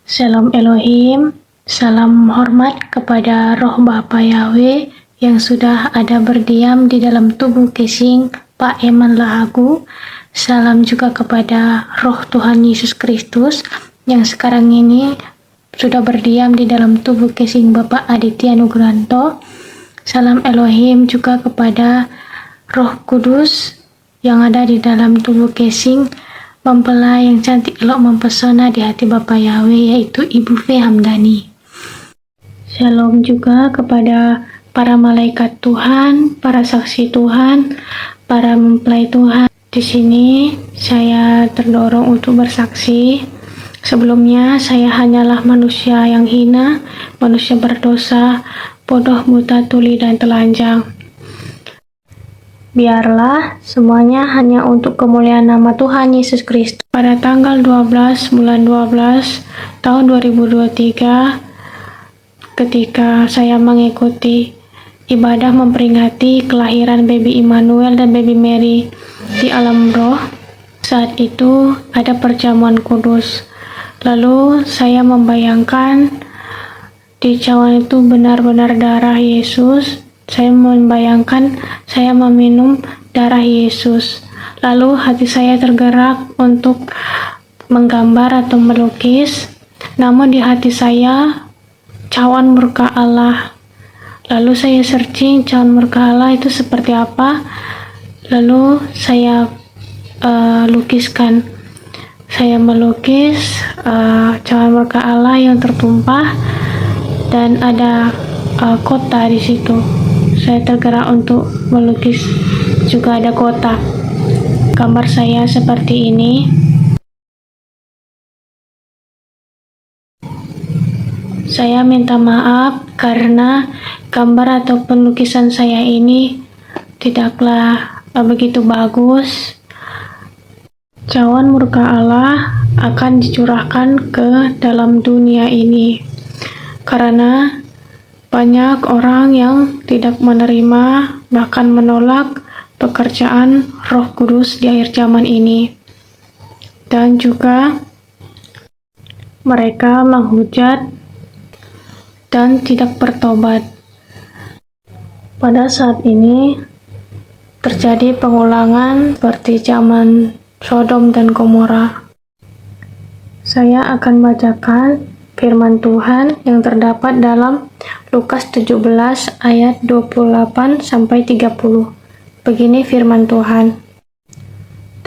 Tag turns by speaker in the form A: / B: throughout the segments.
A: Shalom Elohim, salam hormat kepada Roh Bapa Yahweh yang sudah ada berdiam di dalam tubuh Kesing Pak Eman Lahagu. Salam juga kepada Roh Tuhan Yesus Kristus yang sekarang ini sudah berdiam di dalam tubuh Kesing Bapak Aditya Nugrohanto. Salam Elohim juga kepada Roh Kudus yang ada di dalam tubuh Kesing mempelai yang cantik elok mempesona di hati Bapa Yahweh, yaitu Ibu V. Hamdani. Shalom juga kepada para malaikat Tuhan, para saksi Tuhan, para mempelai Tuhan. Di sini saya terdorong untuk bersaksi. Sebelumnya saya hanyalah manusia yang hina, manusia berdosa, bodoh, buta, tuli, dan telanjang. Biarlah semuanya hanya untuk kemuliaan nama Tuhan Yesus Kristus. Pada tanggal 12 bulan 12 tahun 2023, ketika saya mengikuti ibadah memperingati kelahiran baby Immanuel dan baby Mary di alam roh, saat itu ada perjamuan kudus. Lalu saya membayangkan di cawan itu benar-benar darah Yesus. Saya membayangkan saya meminum darah Yesus. Lalu hati saya tergerak untuk menggambar atau melukis. Namun di hati saya cawan murka Allah. Lalu saya searching cawan murka Allah itu seperti apa. Lalu saya lukiskan. Saya melukis cawan murka Allah yang tertumpah dan ada kota di situ. Saya tergerak untuk melukis juga ada kota. Gambar saya seperti ini. Saya minta maaf karena gambar atau penulisan saya ini tidaklah begitu bagus. Cawan murka Allah akan dicurahkan ke dalam dunia ini karena banyak orang yang tidak menerima, bahkan menolak pekerjaan Roh Kudus di akhir zaman ini. Dan juga mereka menghujat dan tidak bertobat. Pada saat ini terjadi pengulangan seperti zaman Sodom dan Gomora. Saya akan bacakan firman Tuhan yang terdapat dalam Lukas 17 ayat 28 sampai 30. Begini firman Tuhan.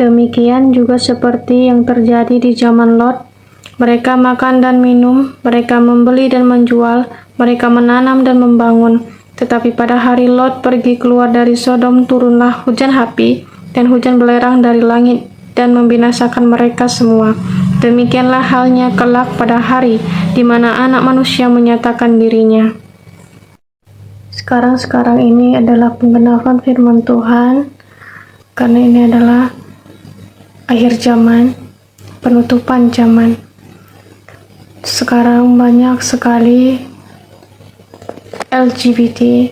A: Demikian juga seperti yang terjadi di zaman Lot. Mereka makan dan minum, mereka membeli dan menjual, mereka menanam dan membangun. Tetapi pada hari Lot pergi keluar dari Sodom, turunlah hujan api dan hujan belerang dari langit dan membinasakan mereka semua. Demikianlah halnya kelak pada hari di mana anak manusia menyatakan dirinya. Sekarang ini adalah penggenapan firman Tuhan, karena ini adalah akhir zaman, penutupan zaman. Sekarang banyak sekali LGBT,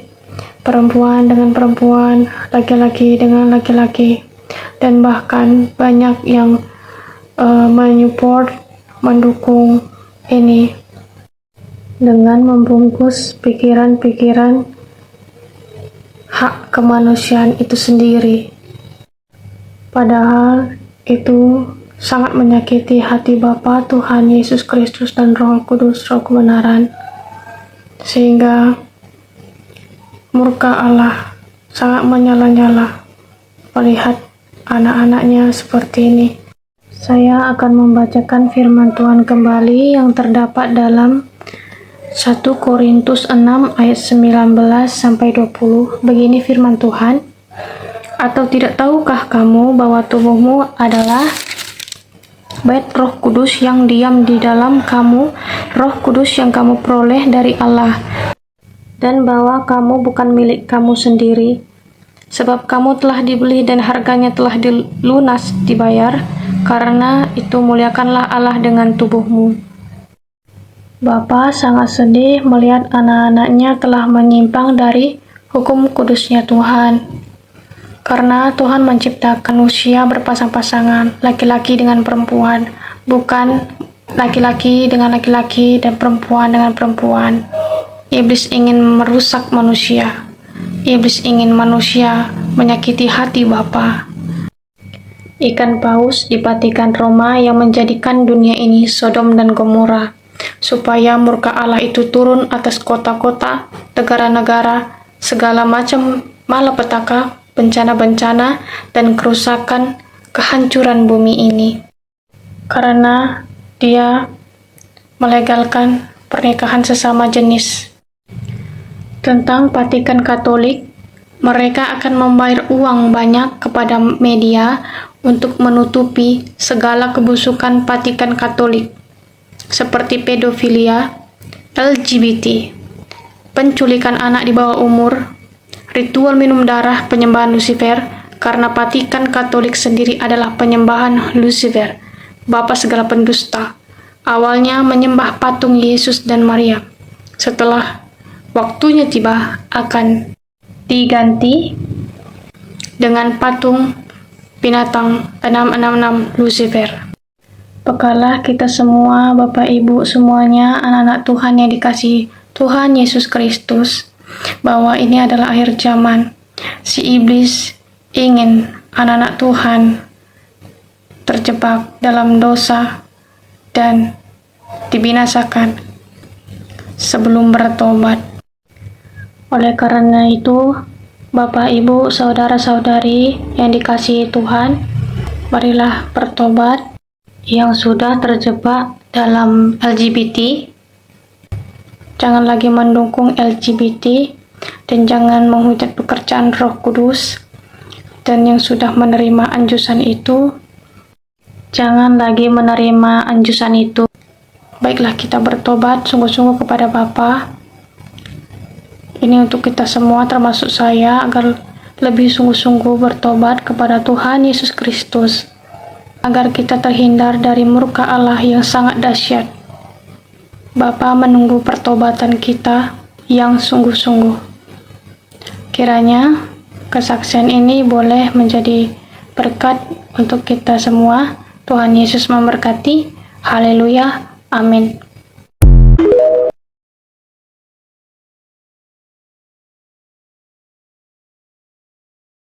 A: perempuan dengan perempuan, laki-laki dengan laki-laki, dan bahkan banyak yang menyupport, mendukung ini dengan membungkus pikiran-pikiran hak kemanusiaan itu sendiri. Padahal itu sangat menyakiti hati Bapa, Tuhan Yesus Kristus dan Roh Kudus, Roh kebenaran, sehingga murka Allah sangat menyala-nyala melihat anak-anaknya seperti ini. Saya akan membacakan firman Tuhan kembali yang terdapat dalam 1 Korintus 6 ayat 19 sampai 20. Begini firman Tuhan. Atau tidak tahukah kamu bahwa tubuhmu adalah bait Roh Kudus yang diam di dalam kamu, Roh Kudus yang kamu peroleh dari Allah, dan bahwa kamu bukan milik kamu sendiri, sebab kamu telah dibeli dan harganya telah lunas dibayar. Karena itu muliakanlah Allah dengan tubuhmu. Bapa sangat sedih melihat anak-anaknya telah menyimpang dari hukum kudusnya Tuhan. Karena Tuhan menciptakan manusia berpasang-pasangan, laki-laki dengan perempuan, bukan laki-laki dengan laki-laki dan perempuan dengan perempuan. Iblis ingin merusak manusia. Iblis ingin manusia menyakiti hati Bapa. Ikan paus dipatikan Roma yang menjadikan dunia ini Sodom dan Gomora, supaya murka Allah itu turun atas kota-kota, negara-negara, segala macam malapetaka, bencana-bencana, dan kerusakan, kehancuran bumi ini. Karena dia melegalkan pernikahan sesama jenis. Tentang Vatikan Katolik, mereka akan membayar uang banyak kepada media untuk menutupi segala kebusukan Vatikan Katolik, seperti pedofilia, LGBT, penculikan anak di bawah umur, ritual minum darah penyembahan Lucifer, karena Vatikan Katolik sendiri adalah penyembahan Lucifer, bapa segala pendusta. Awalnya menyembah patung Yesus dan Maria. Setelah waktunya tiba akan diganti dengan patung binatang 666 Lucifer. Bekalah kita semua, Bapak Ibu semuanya, anak-anak Tuhan yang dikasihi Tuhan Yesus Kristus, bahwa ini adalah akhir zaman. Si iblis ingin anak-anak Tuhan terjebak dalam dosa dan dibinasakan sebelum bertobat. Oleh karena itu, Bapak, Ibu, Saudara-saudari yang dikasihi Tuhan, marilah bertobat. Yang sudah terjebak dalam LGBT, jangan lagi mendukung LGBT, dan jangan menghujat pekerjaan Roh Kudus. Dan yang sudah menerima anjusan itu, jangan lagi menerima anjusan itu. Baiklah, kita bertobat sungguh-sungguh kepada Bapa. Ini untuk kita semua, termasuk saya, agar lebih sungguh-sungguh bertobat kepada Tuhan Yesus Kristus, agar kita terhindar dari murka Allah yang sangat dahsyat. Bapa menunggu pertobatan kita yang sungguh-sungguh. Kiranya kesaksian ini boleh menjadi berkat untuk kita semua. Tuhan Yesus memberkati. Haleluya. Amin.